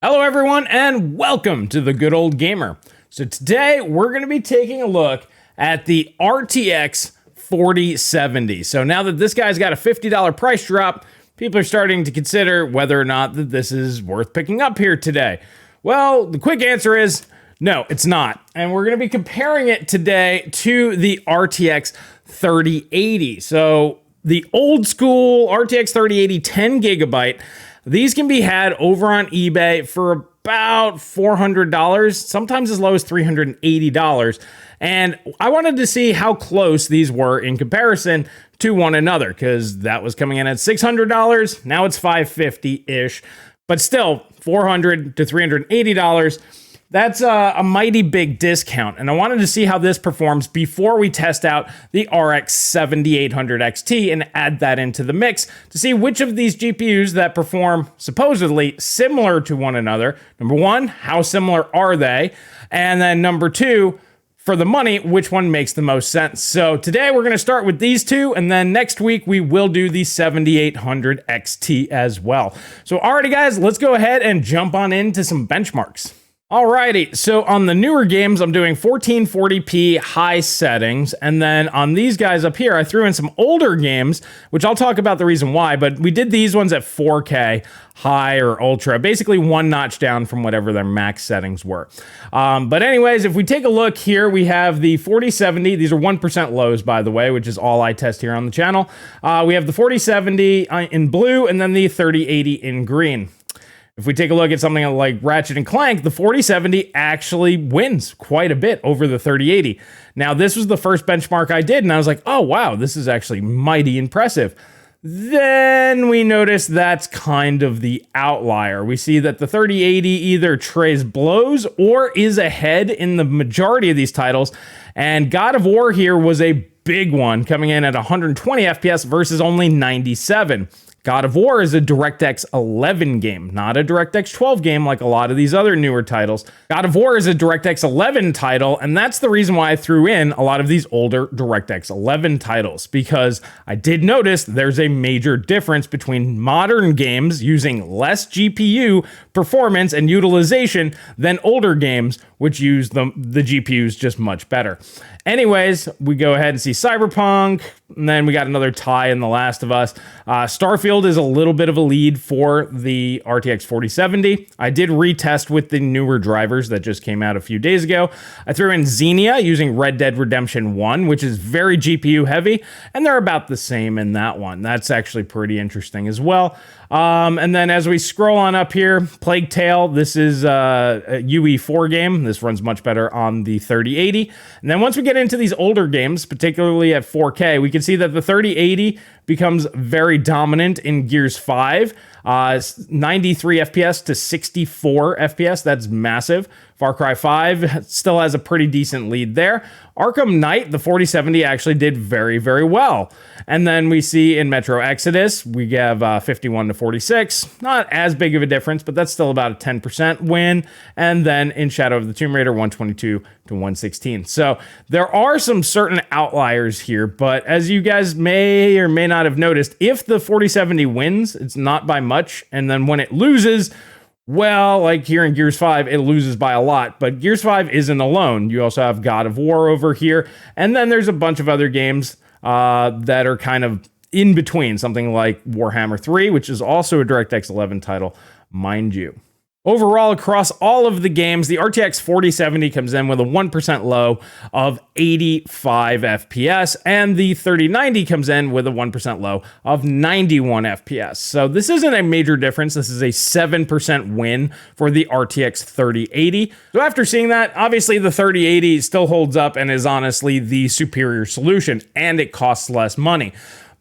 Hello everyone and welcome to the Good Old Gamer. So today we're going to be taking a look at the RTX 4070. So now that this guy's got a $50 price drop, people are starting to consider whether or not that this is worth picking up here today. Well, the quick answer is no, it's not. And we're going to be comparing it today to the RTX 3080. So the old school RTX 3080 10 gigabyte. These can be had over on eBay for about $400, sometimes as low as $380. And I wanted to see how close these were in comparison to one another, because that was coming in at $600. Now it's $550-ish, but still $400 to $380. That's a mighty big discount, and I wanted to see how this performs before we test out the RX 7800 XT and add that into the mix to see which of these GPUs that perform supposedly similar to one another. Number one, how similar are they? And then number two, for the money, which one makes the most sense? So today we're going to start with these two, and then next week we will do the 7800 XT as well. So alrighty guys, let's go ahead and jump on into some benchmarks. Alrighty, so on the newer games, I'm doing 1440p high settings, and then on these guys up here, I threw in some older games, which I'll talk about the reason why, but we did these ones at 4K, high or ultra, basically one notch down from whatever their max settings were. But anyways, if we take a look here, we have the 4070, these are 1% lows, by the way, which is all I test here on the channel. We have the 4070 in blue, and then the 3080 in green. If we take a look at something like Ratchet and Clank, the 4070 actually wins quite a bit over the 3080. Now, this was the first benchmark I did, and I was like, oh, wow, this is actually mighty impressive. Then we notice that's kind of the outlier. We see that the 3080 either trays blows or is ahead in the majority of these titles, and God of War here was a big one, coming in at 120 FPS versus only 97. God of War is a DirectX 11 game, not a DirectX 12 game like a lot of these other newer titles. God of War is a DirectX 11 title, and that's the reason why I threw in a lot of these older DirectX 11 titles, because I did notice there's a major difference between modern games using less GPU performance and utilization than older games, which use the GPUs just much better. Anyways, we go ahead and see Cyberpunk, and then we got another tie in The Last of Us. Starfield is a little bit of a lead for the RTX 4070. I did retest with the newer drivers that just came out a few days ago. I threw in Xenia using Red Dead Redemption 1, which is very GPU heavy, and they're about the same in that one. That's actually pretty interesting as well. And then as we scroll on up here, Plague Tale, this is a UE4 game. This runs much better on the 3080. And then once we get into these older games, particularly at 4K, we can see that the 3080 becomes very dominant in Gears 5. 93 FPS to 64 FPS, that's massive. Far Cry 5 still has a pretty decent lead there. Arkham Knight, the 4070 actually did very, very well. And then we see in Metro Exodus, we have 51 to 46. Not as big of a difference, but that's still about a 10% win. And then in Shadow of the Tomb Raider, 122 to 116. So there are some certain outliers here, but as you guys may or may not have noticed, if the 4070 wins, it's not by much. And then when it loses, well, like here in Gears 5, it loses by a lot, but Gears 5 isn't alone. You also have God of War over here, and then there's a bunch of other games that are kind of in between, something like Warhammer 3, which is also a DirectX 11 title, mind you. Overall, across all of the games, the RTX 4070 comes in with a 1% low of 85 FPS, and the 3090 comes in with a 1% low of 91 FPS. So this isn't a major difference. This is a 7% win for the RTX 3080. So after seeing that, obviously the 3080 still holds up and is honestly the superior solution, and it costs less money.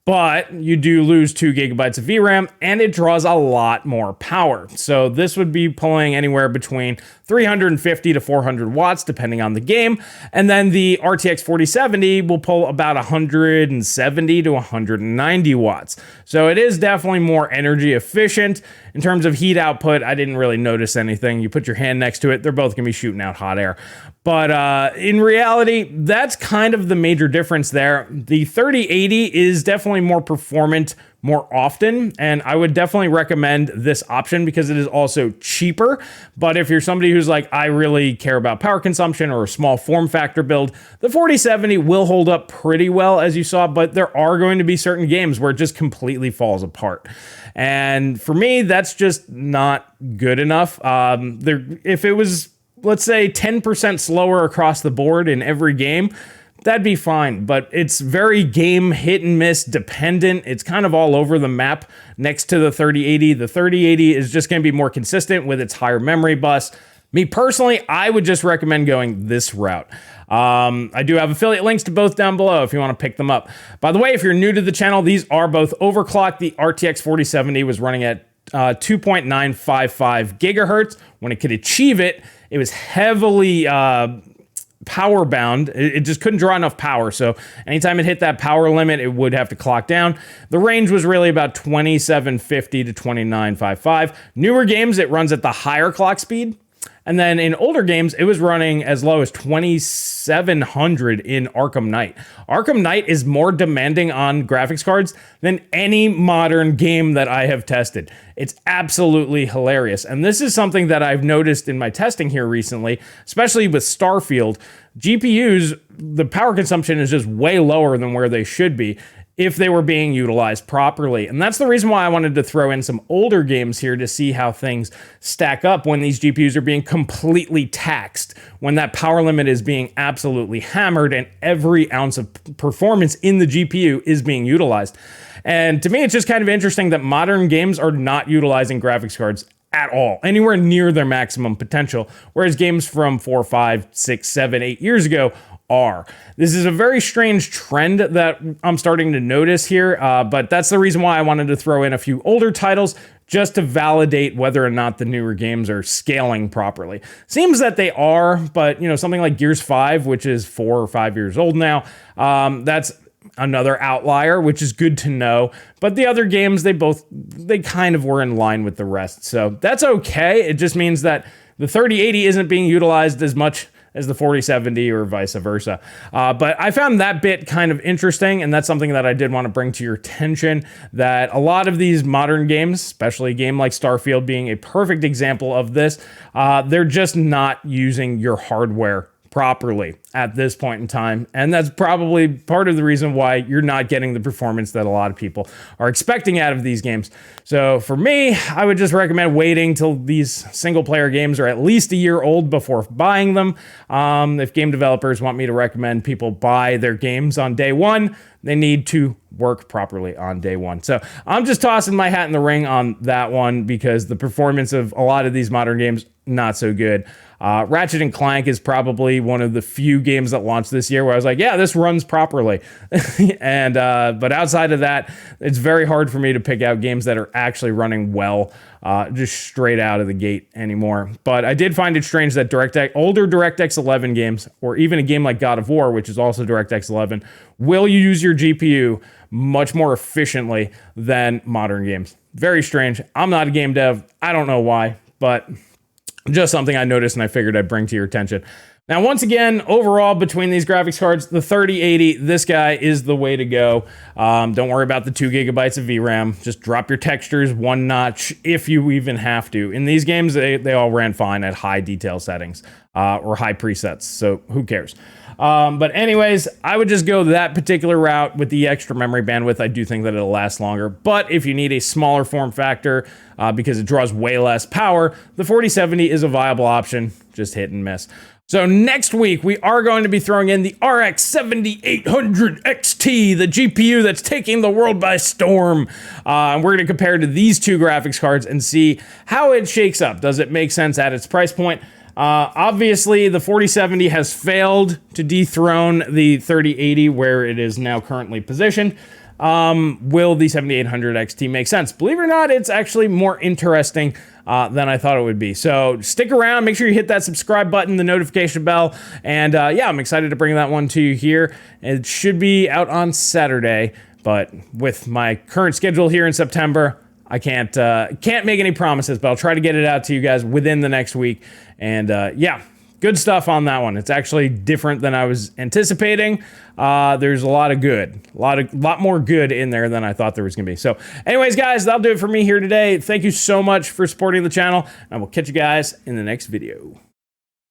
But you do lose 2 gigabytes of VRAM, and it draws a lot more power. So this would be pulling anywhere between 350 to 400 watts, depending on the game. And then the RTX 4070 will pull about 170 to 190 watts. So it is definitely more energy efficient. In terms of heat output, I didn't really notice anything. You put your hand next to it, they're both gonna be shooting out hot air. But in reality, that's kind of the major difference there. The 3080 is definitely more performant more often, and I would definitely recommend this option because it is also cheaper. But if you're somebody who's like, I really care about power consumption or a small form factor build, the 4070 will hold up pretty well, as you saw, but there are going to be certain games where it just completely falls apart. And for me, that's just not good enough. If it was, let's say, 10% slower across the board in every game, that'd be fine, but it's very game hit and miss dependent. It's kind of all over the map next to the 3080. The 3080 is just going to be more consistent with its higher memory bus. Me personally, I would just recommend going this route. I do have affiliate links to both down below if you want to pick them up. By the way, if you're new to the channel, these are both overclocked. The RTX 4070 was running at 2.955 gigahertz. When it could achieve it, it was heavily power bound. It just couldn't draw enough power. So anytime it hit that power limit, it would have to clock down. The range was really about 2750 to 2955. Newer games, it runs at the higher clock speed. And then in older games, it was running as low as 2700 in Arkham Knight. Arkham Knight is more demanding on graphics cards than any modern game that I have tested. It's absolutely hilarious. And this is something that I've noticed in my testing here recently, especially with Starfield. GPUs, the power consumption is just way lower than where they should be if they were being utilized properly. And that's the reason why I wanted to throw in some older games here to see how things stack up when these GPUs are being completely taxed, when that power limit is being absolutely hammered and every ounce of performance in the GPU is being utilized. And to me, it's just kind of interesting that modern games are not utilizing graphics cards at all, anywhere near their maximum potential, whereas games from 4, 5, 6, 7, 8 years ago are. This is a very strange trend that I'm starting to notice here, but that's the reason why I wanted to throw in a few older titles just to validate whether or not the newer games are scaling properly. Seems that they are, but something like Gears 5, which is 4 or 5 years old now, that's another outlier, which is good to know. But the other games, they kind of were in line with the rest. So that's okay. It just means that the 3080 isn't being utilized as much as the 4070 or vice versa. But I found that bit kind of interesting, and that's something that I did want to bring to your attention, that a lot of these modern games, especially a game like Starfield being a perfect example of this, they're just not using your hardware properly at this point in time. And that's probably part of the reason why you're not getting the performance that a lot of people are expecting out of these games. So for me, I would just recommend waiting till these single player games are at least a year old before buying them. If game developers want me to recommend people buy their games on day one, they need to work properly on day one. So I'm just tossing my hat in the ring on that one because the performance of a lot of these modern games, not so good. Ratchet and Clank is probably one of the few games that launched this year where I was like, yeah, this runs properly. And but outside of that, it's very hard for me to pick out games that are actually running well, just straight out of the gate anymore. But I did find it strange that older DirectX 11 games, or even a game like God of War, which is also DirectX 11, will use your GPU much more efficiently than modern games. Very strange. I'm not a game dev. I don't know why, but just something I noticed and I figured I'd bring to your attention. Now, once again, overall, between these graphics cards, the 3080, this guy is the way to go. Don't worry about the 2 gigabytes of VRAM. Just drop your textures one notch if you even have to. In these games, they all ran fine at high detail settings or high presets, so who cares? But anyways, I would just go that particular route with the extra memory bandwidth. I do think that it'll last longer. But if you need a smaller form factor because it draws way less power, the 4070 is a viable option, just hit and miss. So next week, we are going to be throwing in the RX 7800 XT, the GPU that's taking the world by storm. And we're going to compare to these two graphics cards and see how it shakes up. Does it make sense at its price point? Obviously, the 4070 has failed to dethrone the 3080 where it is now currently positioned. Will the 7800 XT make sense? Believe it or not, it's actually more interesting than I thought it would be. So stick around, make sure you hit that subscribe button, the notification bell, and yeah, I'm excited to bring that one to you here. It should be out on Saturday, but with my current schedule here in September, I can't make any promises, but I'll try to get it out to you guys within the next week. And yeah, good stuff on that one. It's actually different than I was anticipating. There's a lot of good, a lot more good in there than I thought there was gonna be. So anyways, guys, that'll do it for me here today. Thank you so much for supporting the channel, and I will catch you guys in the next video.